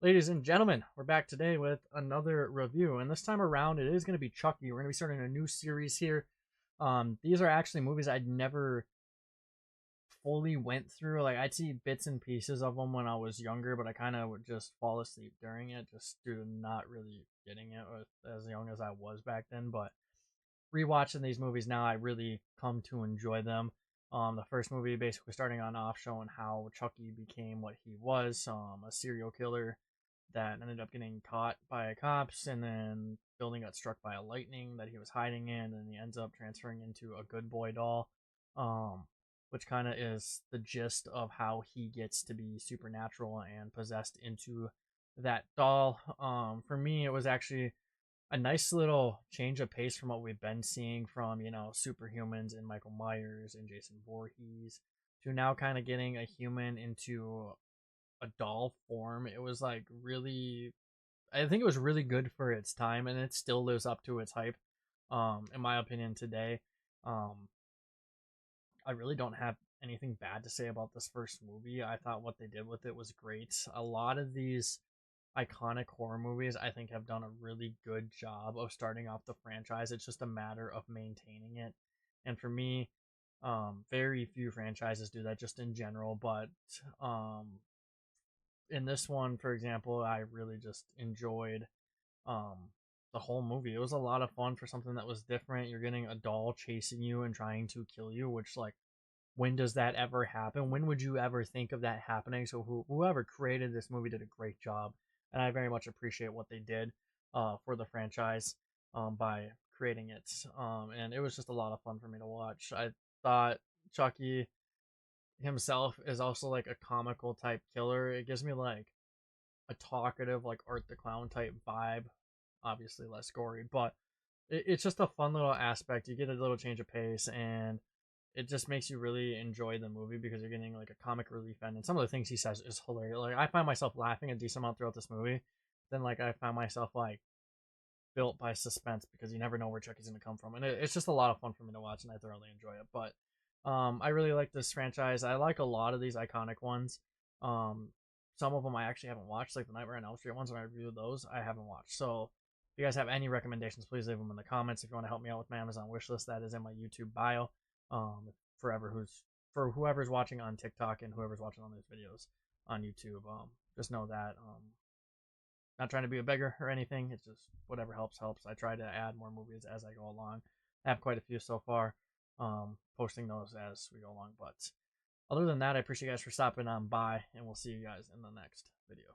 Ladies and gentlemen, we're back today with another review, and this time around it is going to be Chucky. We're going to be starting a new series here. These are actually movies I'd never fully went through. Like, I'd see bits and pieces of them when I was younger, but I kind of would just fall asleep during it just due to not really getting it as young as I was back then. But rewatching these movies now, I really come to enjoy them. The first movie basically starting on off showing how Chucky became what he was, a serial killer that ended up getting caught by cops, and then building got struck by a lightning that he was hiding in, and he ends up transferring into a good boy doll, um, which kind of is the gist of how he gets to be supernatural and possessed into that doll. For me, it was actually a nice little change of pace from what we've been seeing from, superhumans and Michael Myers and Jason Voorhees to now kind of getting a human into a doll form. It was like really, I think it was really good for its time, and it still lives up to its hype. In my opinion, today, um, I really don't have anything bad to say about this first movie. I thought what they did with it was great. A lot of these iconic horror movies, I think, have done a really good job of starting off the franchise. It's just a matter of maintaining it. And for me, very few franchises do that just in general. But in this one, for example, I really just enjoyed um, the whole movie. It was a lot of fun for something that was different. You're getting a doll chasing you and trying to kill you, which, like, when does that ever happen? When would you ever think of that happening? So whoever created this movie did a great job, and I very much appreciate what they did for the franchise by creating it. And it was just a lot of fun for me to watch. I thought Chucky himself is also like a comical type killer. It gives me like a talkative, like Art the Clown type vibe. Obviously less gory, but it's just a fun little aspect. You get a little change of pace, and it just makes you really enjoy the movie because you're getting like a comic relief end. And some of the things he says is hilarious. Like, I find myself laughing a decent amount throughout this movie. Then, like, I find myself like built by suspense because you never know where Chucky's gonna come from, and it's just a lot of fun for me to watch, and I thoroughly enjoy it. But I really like this franchise. I like a lot of these iconic ones. Um, some of them I actually haven't watched, like the Nightmare on Elm Street ones. When I reviewed those, I haven't watched. So if you guys have any recommendations, please leave them in the comments. If you want to help me out with my Amazon wish list, that is in my YouTube bio. Forever for whoever's watching on TikTok and whoever's watching on these videos on YouTube, just know that not trying to be a beggar or anything. It's just whatever helps helps. I try to add more movies as I go along. I have quite a few so far. Posting those as we go along. But other than that, I appreciate you guys for stopping on by, and we'll see you guys in the next video.